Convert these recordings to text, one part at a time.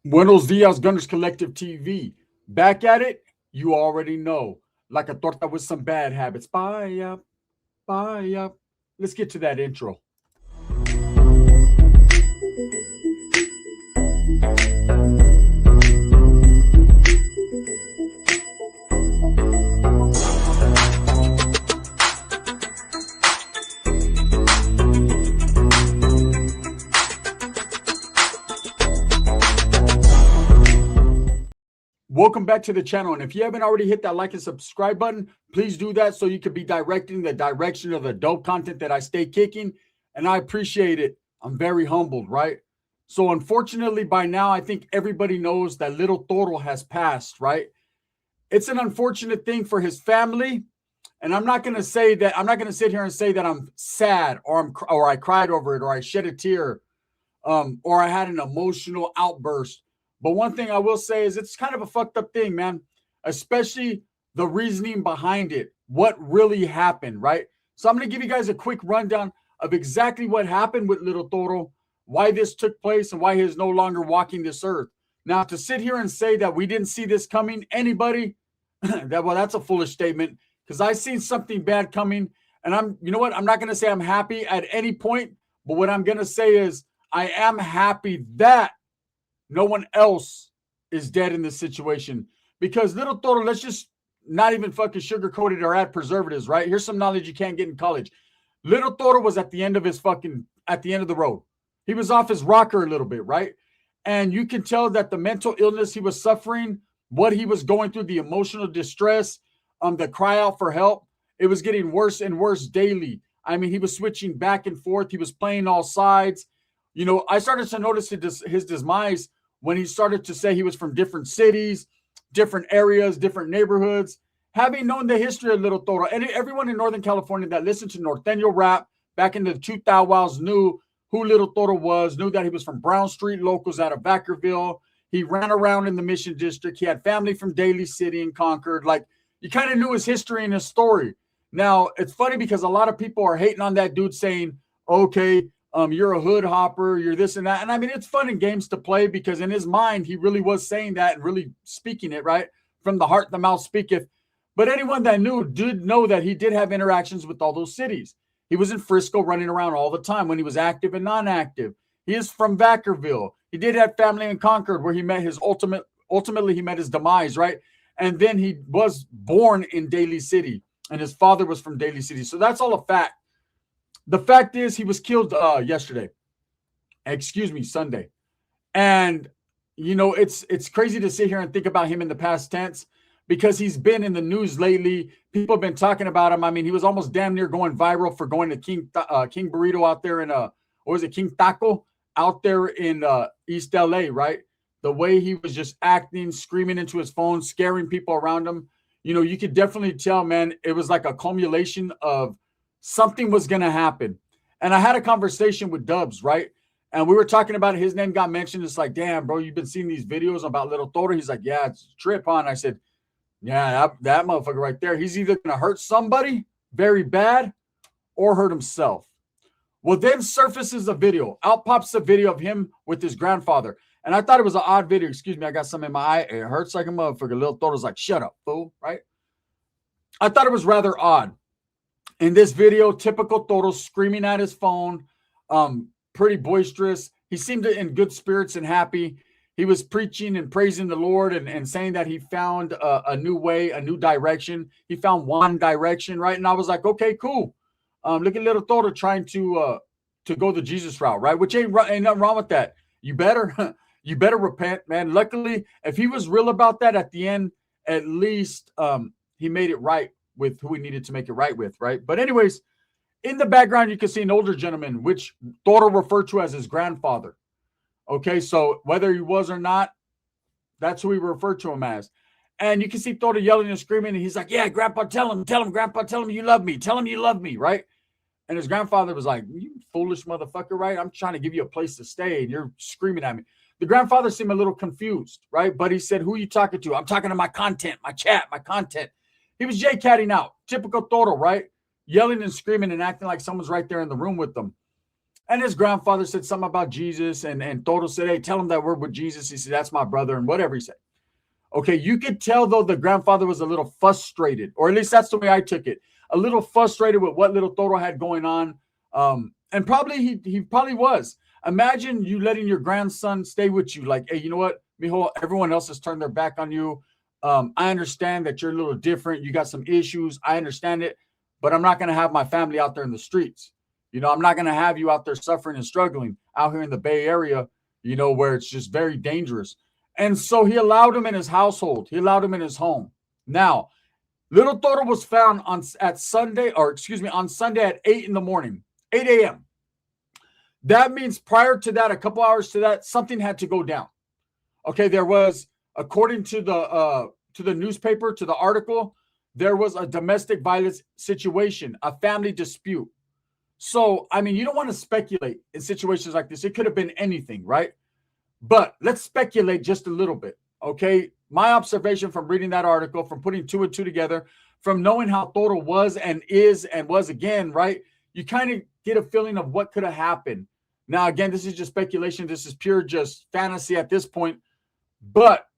Buenos dias, Gunners Collective TV. Back at it, you already know. Like a torta with some bad habits. Bye up, bye up. Let's get to that intro. Welcome back to the channel. And if you haven't already hit that like and subscribe button, please do that so you can be directing the direction of the dope content that I stay kicking. And I appreciate it. I'm very humbled, right? So unfortunately, by now, I think everybody knows that little Toro has passed, right? It's an unfortunate thing for his family. And I'm not going to say that, I'm not going to sit here and say that I'm sad or I cried over it or I shed a tear or I had an emotional outburst. But one thing I will say is it's kind of a fucked up thing, man, especially the reasoning behind it, what really happened, right? So I'm going to give you guys a quick rundown of exactly what happened with little Toro, why this took place, and why he is no longer walking this earth. Now, to sit here and say that we didn't see this coming, anybody, that's a foolish statement because I seen something bad coming. And you know what? I'm not going to say I'm happy at any point, but what I'm going to say is I am happy that no one else is dead in this situation because little Toro, let's just not even fucking sugarcoat it or add preservatives, right? Here's some knowledge you can't get in college. Little Toro was at the end of the road. He was off his rocker a little bit, right? And you can tell that the mental illness he was suffering, what he was going through, the emotional distress, the cry out for help, it was getting worse and worse daily. I mean, he was switching back and forth. He was playing all sides. You know, I started to notice his demise when he started to say he was from different cities, different areas, different neighborhoods. Having known the history of Little Toro, and everyone in Northern California that listened to Norteño rap back in the 2000s knew who Little Toro was, knew that he was from Brown Street locals out of Vacaville. He ran around in the Mission District. He had family from Daly City and Concord. Like, you kind of knew his history and his story. Now, it's funny because a lot of people are hating on that dude saying, okay, you're a hood hopper, you're this and that. And I mean, it's fun in games to play because in his mind, he really was saying that and really speaking it, right? From the heart, the mouth speaketh. But anyone that knew did know that he did have interactions with all those cities. He was in Frisco running around all the time when he was active and non-active. He is from Vacaville. He did have family in Concord where he met his ultimately he met his demise, right? And then he was born in Daly City and his father was from Daly City. So that's all a fact. The fact is he was killed Sunday. And, you know, it's crazy to sit here and think about him in the past tense because he's been in the news lately. People have been talking about him. I mean, he was almost damn near going viral for going to King Burrito out there in, or was it King Taco out there in East LA, right? The way he was just acting, screaming into his phone, scaring people around him. You know, you could definitely tell, man, it was like a culmination of something was going to happen. And I had a conversation with Dubs, right? And we were talking about it. His name got mentioned. It's like, damn, bro, you've been seeing these videos about Little Toro. He's like, yeah, it's a trip, huh? And I said, yeah, that motherfucker right there, he's either going to hurt somebody very bad or hurt himself. Well, then surfaces a video. Out pops a video of him with his grandfather. And I thought it was an odd video. Excuse me, I got something in my eye. It hurts like a motherfucker. Little Toro's like, shut up, fool, right? I thought it was rather odd. In this video, typical Toro screaming at his phone, pretty boisterous. He seemed in good spirits and happy. He was preaching and praising the Lord and saying that he found a new way, a new direction. He found one direction, right? And I was like, okay, cool. Look at little Toro trying to go the Jesus route, right? Which ain't nothing wrong with that. You better repent, man. Luckily, if he was real about that at the end, at least he made it right with who he needed to make it right with, right? But anyways, in the background, you can see an older gentleman, which Toro referred to as his grandfather. Okay, so whether he was or not, that's who he referred to him as. And you can see Toro yelling and screaming, and he's like, yeah, Grandpa, tell him, Grandpa, tell him you love me. Tell him you love me, right? And his grandfather was like, you foolish motherfucker, right? I'm trying to give you a place to stay, and you're screaming at me. The grandfather seemed a little confused, right? But he said, who are you talking to? I'm talking to my content, my chat, my content. He was J-catting out. Typical Toro, right? Yelling and screaming and acting like someone's right there in the room with them. And his grandfather said something about Jesus, and Toro said, hey, tell him that we're with Jesus. He said, that's my brother, and whatever he said. Okay, you could tell, though, the grandfather was a little frustrated, or at least that's the way I took it. A little frustrated with what little Toro had going on. And probably he probably was. Imagine you letting your grandson stay with you. Like, hey, you know what, mijo, everyone else has turned their back on you. I understand that you're a little different. You got some issues. I understand it. But I'm not going to have my family out there in the streets. I'm not going to have you out there suffering and struggling out here in the Bay Area, where it's just very dangerous. And so he allowed him in his household. He allowed him in his home. Now, little Toro was found on Sunday at 8 in the morning, 8 a.m. That means prior to that, a couple hours to that, something had to go down. Okay, there was, according to the newspaper, to the article, there was a domestic violence situation, a family dispute. So, I mean, you don't want to speculate in situations like this. It could have been anything, right? But let's speculate just a little bit, okay? My observation from reading that article, from putting two and two together, from knowing how Toro was and is and was again, right? You kind of get a feeling of what could have happened. Now, again, this is just speculation. This is pure just fantasy at this point. But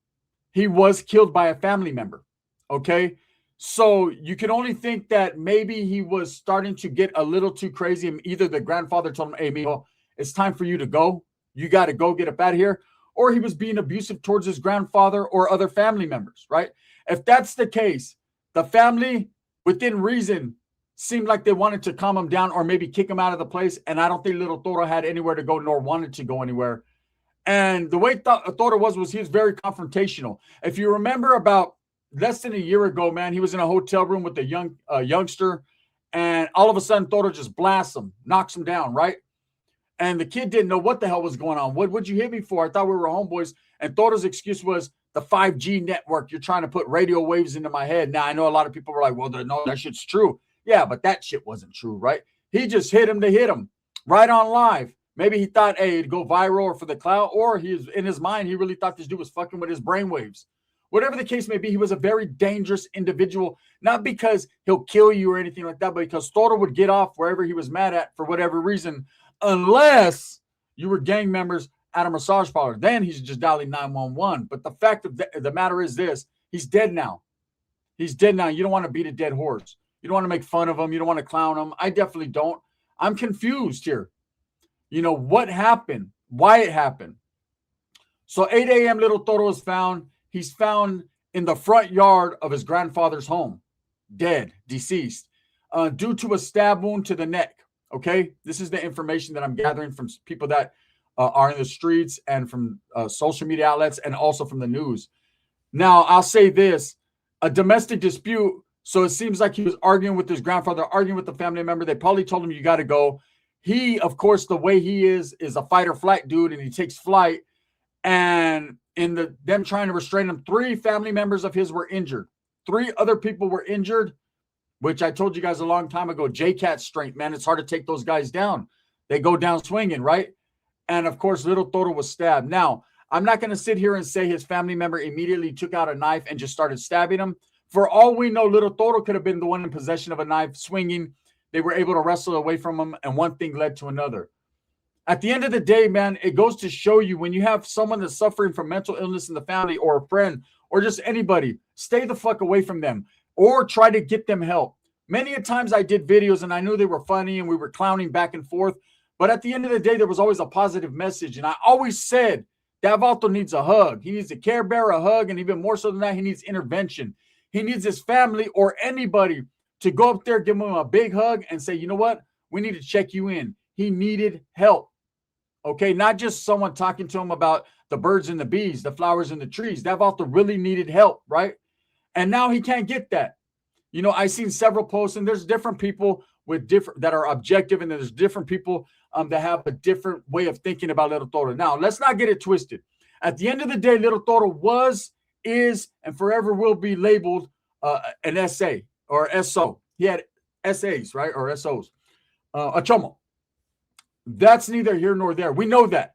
he was killed by a family member, okay? So you can only think that maybe he was starting to get a little too crazy. And either the grandfather told him, hey, mijo, it's time for you to go. You got to go get up out of here. Or he was being abusive towards his grandfather or other family members, right? If that's the case, the family, within reason, seemed like they wanted to calm him down or maybe kick him out of the place. And I don't think little Toro had anywhere to go nor wanted to go anywhere. And the way Toro was he was very confrontational. If you remember about less than a year ago, man, he was in a hotel room with a youngster. And all of a sudden, Toro just blasts him, knocks him down, right? And the kid didn't know what the hell was going on. What'd you hit me for? I thought we were homeboys. And Toro's excuse was the 5G network. You're trying to put radio waves into my head. Now, I know a lot of people were like, well, no, that shit's true. Yeah, but that shit wasn't true, right? He just hit him to hit him right on live. Maybe he thought, hey, it'd go viral or for the clout, or he's in his mind, he really thought this dude was fucking with his brainwaves. Whatever the case may be, he was a very dangerous individual, not because he'll kill you or anything like that, but because Toro would get off wherever he was mad at for whatever reason, unless you were gang members at a massage parlor. Then he's just dialing 911. But the fact of the matter is this, he's dead now. He's dead now. You don't want to beat a dead horse. You don't want to make fun of him. You don't want to clown him. I definitely don't. I'm confused here. What happened? Why it happened? So 8 a.m. little Toro is found. He's found in the front yard of his grandfather's home, dead, deceased, due to a stab wound to the neck. Okay, this is the information that I'm gathering from people that are in the streets and from social media outlets and also from the news. Now, I'll say this, a domestic dispute. So it seems like he was arguing with his grandfather, arguing with the family member. They probably told him, you got to go. He, of course, the way he is a fight or flight dude, and he takes flight. And in them trying to restrain him, 3 family members of his were injured. 3 other people were injured, which I told you guys a long time ago, J-Cat strength, man, it's hard to take those guys down. They go down swinging, right? And, of course, little Toro was stabbed. Now, I'm not going to sit here and say his family member immediately took out a knife and just started stabbing him. For all we know, little Toro could have been the one in possession of a knife, swinging. They were able to wrestle away from him, and one thing led to another. At the end of the day, man, it goes to show you when you have someone that's suffering from mental illness in the family or a friend or just anybody, stay the fuck away from them or try to get them help. Many a times I did videos and I knew they were funny and we were clowning back and forth. But at the end of the day, there was always a positive message. And I always said, Davalto needs a hug. He needs a Care Bear, a hug. And even more so than that, he needs intervention. He needs his family or anybody to go up there, give him a big hug and say, you know what? We need to check you in. He needed help. Okay, not just someone talking to him about the birds and the bees, the flowers and the trees. Davalto really needed help, right? And now he can't get that. I've seen several posts, and there's different people with different that are objective, and there's different people that have a different way of thinking about little Toro. Now, let's not get it twisted. At the end of the day, little Toro was, is, and forever will be labeled an SA or SO. He had SAs, right, or SOs. A chomo. That's neither here nor there. We know that.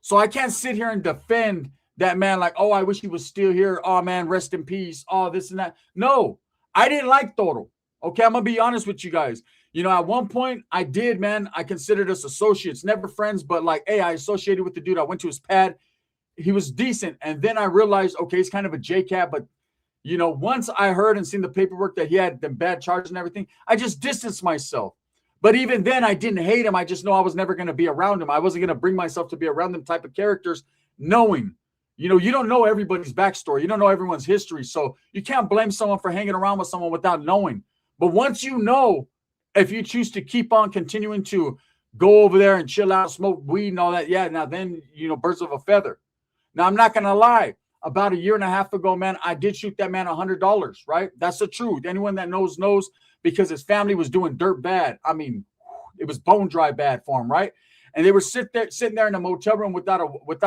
So I can't sit here and defend that man like, oh, I wish he was still here. Oh, man, rest in peace. Oh, this and that. No, I didn't like Toro. Okay, I'm going to be honest with you guys. You know, at one point I did, man. I considered us associates, never friends, but like, hey, I associated with the dude. I went to his pad. He was decent. And then I realized, okay, he's kind of a JCat, but you know, once I heard and seen the paperwork that he had them bad charges and everything, I just distanced myself. But even then, I didn't hate him. I just know I was never going to be around him. I wasn't going to bring myself to be around them type of characters, knowing, you know, you don't know everybody's backstory. You don't know everyone's history. So you can't blame someone for hanging around with someone without knowing. But once you know, if you choose to keep on continuing to go over there and chill out, smoke weed and all that, yeah, now then, you know, birds of a feather. Now, I'm not going to lie. About a year and a half ago, man, I did shoot that man $100, right? That's the truth. Anyone that knows, because his family was doing dirt bad. I mean, it was bone dry bad for him, right? And they were sitting there in a motel room without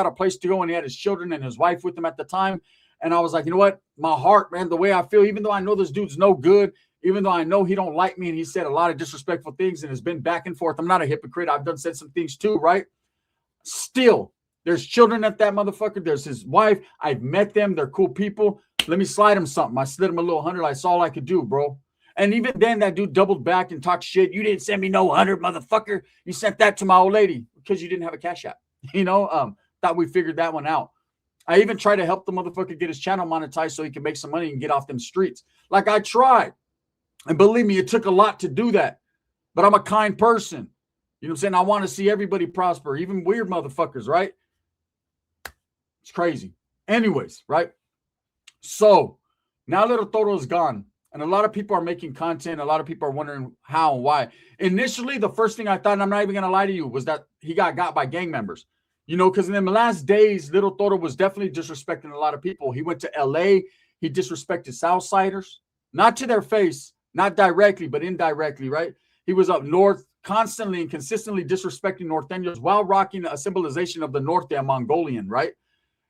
a place to go, and he had his children and his wife with him at the time. And I was like, you know what? My heart, man, the way I feel, even though I know this dude's no good, even though I know he don't like me and he said a lot of disrespectful things and has been said and forth. I'm not a hypocrite. I've said some things too, right? Still, there's children at that motherfucker. There's his wife. I've met them. They're cool people. Let me slide him something. I slid him a little 100. That's all I could do, bro. And even then, that dude doubled back and talked shit. You didn't send me no 100, motherfucker. You sent that to my old lady because you didn't have a cash app. You know, thought we figured that one out. I even tried to help the motherfucker get his channel monetized so he can make some money and get off them streets. Like, I tried. And believe me, it took a lot to do that. But I'm a kind person. You know what I'm saying? I want to see everybody prosper, even weird motherfuckers, right? It's crazy. Anyways, right? So now little Toro is gone. And a lot of people are making content. A lot of people are wondering how and why. Initially, the first thing I thought, and I'm not even going to lie to you, was that he got by gang members. You know, because in the last days, little Toro was definitely disrespecting a lot of people. He went to LA. He disrespected Southsiders. Not to their face, not directly, but indirectly, right? He was up north constantly and consistently disrespecting Norteños while rocking a symbolization of the Norte, a Mongolian, right?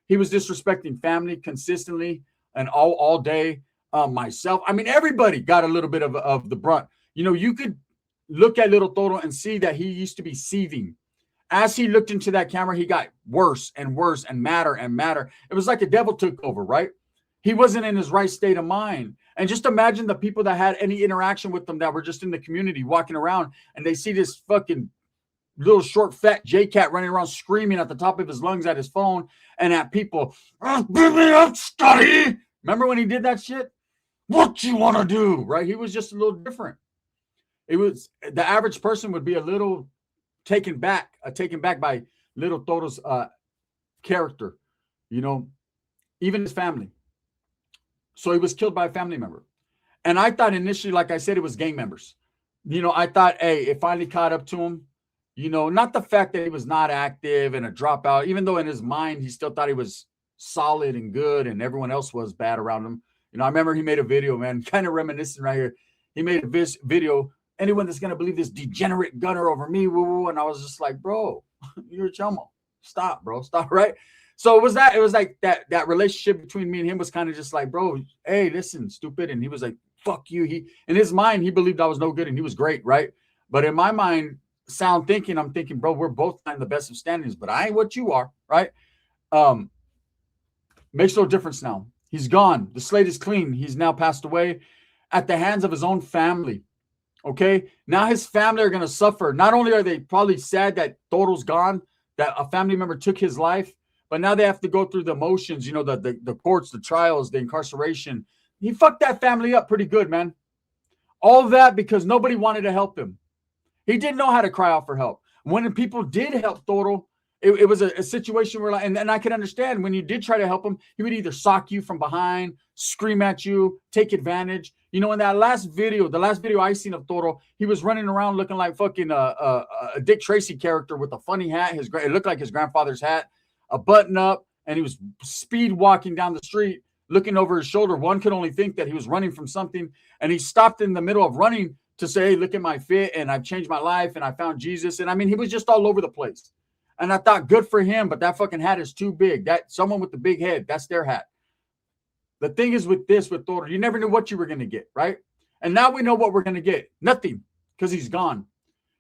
He was disrespecting family consistently and all day. Myself, I mean, everybody got a little bit of the brunt. You know, you could look at little Toro and see that he used to be seething. As he looked into that camera, he got worse and worse and madder and madder. It was like a devil took over, right? He wasn't in his right state of mind. And just imagine the people that had any interaction with them that were just in the community walking around and they see this fucking little short fat J-Cat running around screaming at the top of his lungs at his phone and at people. Oh, bring me up, Scotty. Remember when he did that shit? What you want to do, right? He was just a little different. It was the average person would be a little taken back by little Toro's character, you know, even his family. So he was killed by a family member. And I thought initially, like I said, it was gang members. You know, I thought, hey, it finally caught up to him. You know, not the fact that he was not active and a dropout, even though in his mind, he still thought he was solid and good and everyone else was bad around him. You know, I remember he made a video, man, kind of reminiscent right here. He made a video, anyone that's going to believe this degenerate gunner over me, woo-woo. And I was just like, bro, you're a chummo. Stop, bro. Stop, right? So it was like that relationship between me and him was kind of just like, bro, hey, listen, stupid. And he was like, fuck you. In his mind, he believed I was no good and he was great, right? But in my mind, sound thinking, I'm thinking, bro, we're both in the best of standings, but I ain't what you are, right? Makes no difference now. He's gone. The slate is clean. He's now passed away at the hands of his own family. Okay? Now his family are going to suffer. Not only are they probably sad that Toro's gone, that a family member took his life, but now they have to go through the motions, you know, the courts, the trials, the incarceration. He fucked that family up pretty good, man. All that because nobody wanted to help him. He didn't know how to cry out for help. When people did help Toro, it was a situation where, and I can understand when you did try to help him, he would either sock you from behind, scream at you, take advantage. You know, in that last video, the last video I seen of Toro, he was running around looking like fucking a Dick Tracy character with a funny hat. It looked like his grandfather's hat, a button up, and he was speed walking down the street, looking over his shoulder. One could only think that he was running from something, and he stopped in the middle of running to say, hey, look at my fit, and I've changed my life, and I found Jesus. And I mean, he was just all over the place. And I thought, good for him, but that fucking hat is too big. That someone with the big head, that's their hat. The thing is with Toro, you never knew what you were going to get, right? And now we know what we're going to get. Nothing, because he's gone.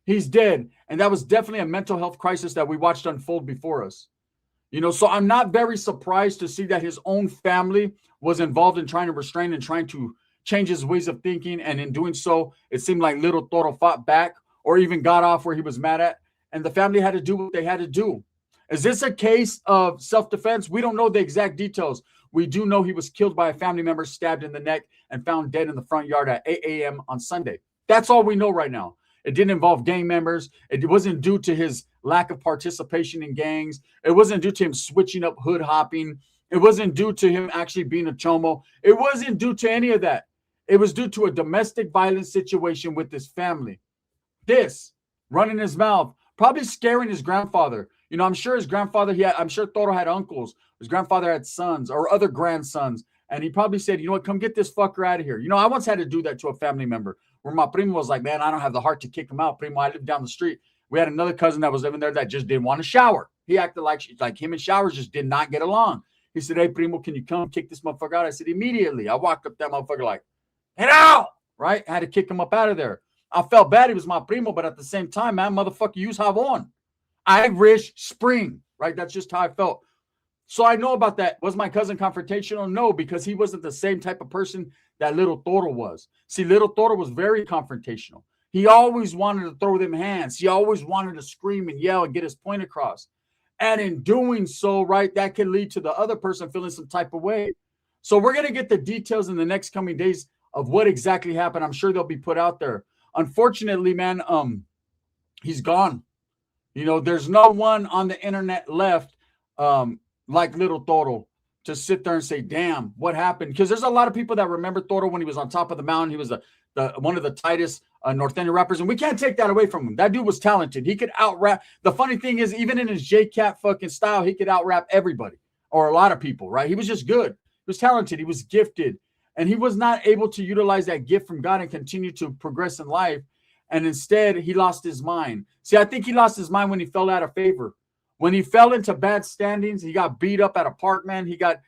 He's dead. And that was definitely a mental health crisis that we watched unfold before us. You know, so I'm not very surprised to see that his own family was involved in trying to restrain and trying to change his ways of thinking. And in doing so, it seemed like little Toro fought back or even got off where he was mad at. And the family had to do what they had to do. Is this a case of self-defense? We don't know the exact details. We do know he was killed by a family member, stabbed in the neck, and found dead in the front yard at 8 a.m. on Sunday. That's all we know right now. It didn't involve gang members. It wasn't due to his lack of participation in gangs. It wasn't due to him switching up hood hopping. It wasn't due to him actually being a chomo. It wasn't due to any of that. It was due to a domestic violence situation with his family. This, running his mouth, probably scaring his grandfather. You know, I'm sure his grandfather, I'm sure Toro had uncles. His grandfather had sons or other grandsons. And he probably said, you know what, come get this fucker out of here. You know, I once had to do that to a family member where my primo was like, man, I don't have the heart to kick him out. Primo, I live down the street. We had another cousin that was living there that just didn't want to shower. He acted like him and showers just did not get along. He said, hey, primo, can you come kick this motherfucker out? I said, immediately. I walked up that motherfucker like, get out, right? I had to kick him up out of there. I felt bad. He was my primo, but at the same time, man, motherfucker, use Havon. Irish Spring, right? That's just how I felt. So I know about that. Was my cousin confrontational? No, because he wasn't the same type of person that little Toro was. See, little Toro was very confrontational. He always wanted to throw them hands. He always wanted to scream and yell and get his point across. And in doing so, right, that can lead to the other person feeling some type of way. So we're going to get the details in the next coming days of what exactly happened. I'm sure they'll be put out there. Unfortunately, man, he's gone. You know, there's no one on the internet left like little Toro to sit there and say, damn, what happened? Because there's a lot of people that remember Toro when he was on top of the mountain. He was one of the tightest norteño rappers, and we can't take that away from him. That dude was talented. He could out-rap. The funny thing is, even in his J-Cat fucking style, he could out-rap everybody or a lot of people, right? He was just good. He was talented. He was gifted. And he was not able to utilize that gift from God and continue to progress in life. And instead, he lost his mind. See, I think he lost his mind when he fell out of favor. When he fell into bad standings, he got beat up at a park, man. He got,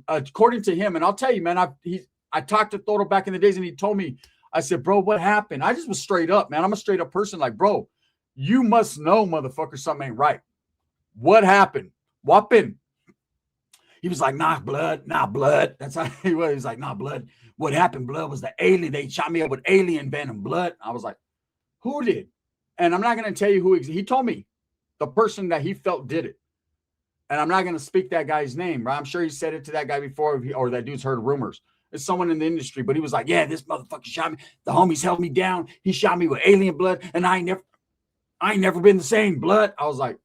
according to him, and I'll tell you, man, I talked to Toro back in the days, and he told me, I said, bro, what happened? I just was straight up, man. I'm a straight up person. Like, bro, you must know, motherfucker, something ain't right. What happened? Whopping. He was like, nah, blood. That's how he was. He was like, nah, blood. What happened, blood, was the alien. They shot me up with alien venom, blood. I was like, who did? And I'm not going to tell you who. He told me the person that he felt did it. And I'm not going to speak that guy's name, right? I'm sure he said it to that guy before, or that dude's heard rumors. It's someone in the industry, but he was like, yeah, this motherfucker shot me. The homies held me down. He shot me with alien blood, and I ain't never been the same, blood. I was like,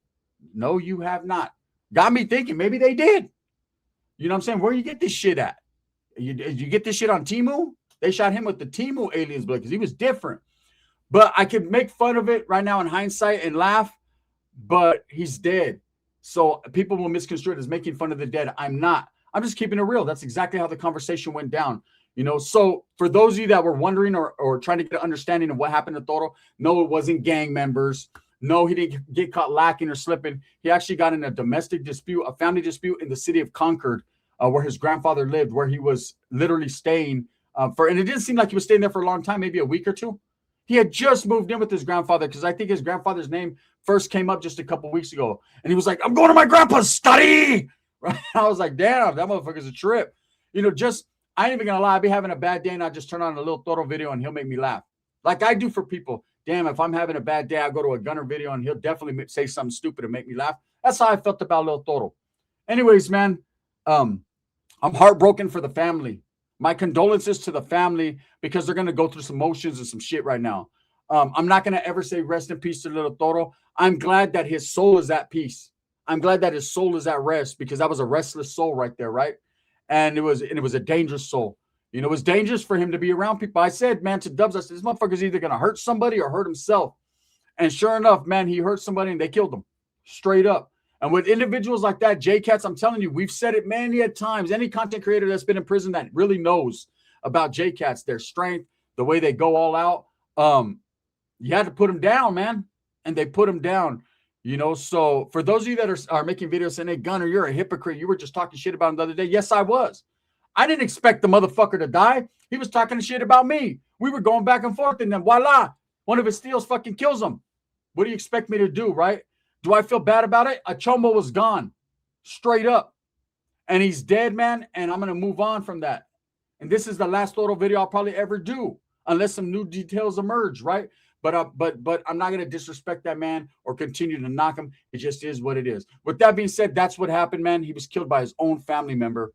no, you have not. Got me thinking maybe they did. You know what I'm saying? Where you get this shit at? You get this shit on Temu? They shot him with the Temu aliens blood because he was different. But I could make fun of it right now in hindsight and laugh, but he's dead. So people will misconstrue it as making fun of the dead. I'm not. I'm just keeping it real. That's exactly how the conversation went down. You know, so for those of you that were wondering or trying to get an understanding of what happened to Toro, no, it wasn't gang members. No, he didn't get caught lacking or slipping. He actually got in a domestic dispute, a family dispute in the city of Concord, where his grandfather lived, where he was literally staying and it didn't seem like he was staying there for a long time, maybe a week or two. He had just moved in with his grandfather because I think his grandfather's name first came up just a couple weeks ago. And he was like, I'm going to my grandpa's study. Right? I was like, damn, that motherfucker's a trip. You know, I ain't even going to lie. I'll be having a bad day and I just turn on a little Toro video and he'll make me laugh. Like I do for people. Damn, if I'm having a bad day, I go to a Gunner video and he'll definitely say something stupid and make me laugh. That's how I felt about Lil Toro. Anyways, man, I'm heartbroken for the family. My condolences to the family because they're going to go through some emotions and some shit right now. I'm not going to ever say rest in peace to Little Toro. I'm glad that his soul is at peace. I'm glad that his soul is at rest because that was a restless soul right there, right? And it was a dangerous soul. You know, it was dangerous for him to be around people. I said, man, to Dubs, I said, this motherfucker's either going to hurt somebody or hurt himself. And sure enough, man, he hurt somebody and they killed him straight up. And with individuals like that, J-Cats, I'm telling you, we've said it many a times. Any content creator that's been in prison that really knows about J-Cats, their strength, the way they go all out, you had to put them down, man. And they put them down, you know. So for those of you that are making videos saying, hey, Gunner, you're a hypocrite. You were just talking shit about him the other day. Yes, I was. I didn't expect the motherfucker to die. He was talking shit about me. We were going back and forth, and then voila, one of his steals fucking kills him. What do you expect me to do, right? Do I feel bad about it? Achomo was gone, straight up. And he's dead, man, and I'm going to move on from that. And this is the last Toro video I'll probably ever do, unless some new details emerge, right? But I'm not gonna disrespect that man or continue to knock him. It just is what it is. With that being said, that's what happened, man. He was killed by his own family member.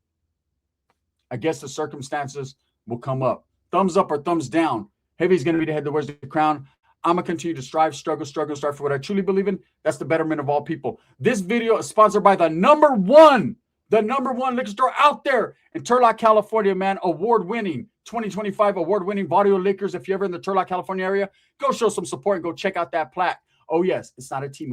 I guess the circumstances will come up. Thumbs up or thumbs down. Heavy's gonna be the head that wears the crown. I'm gonna continue to strive, struggle for what I truly believe in. That's the betterment of all people. This video is sponsored by the number one liquor store out there in Turlock, California, man. Award-winning, 2025 award-winning Barrio Liquors. If you're ever in the Turlock, California area, go show some support and go check out that plaque. Oh, yes, it's not a T-move.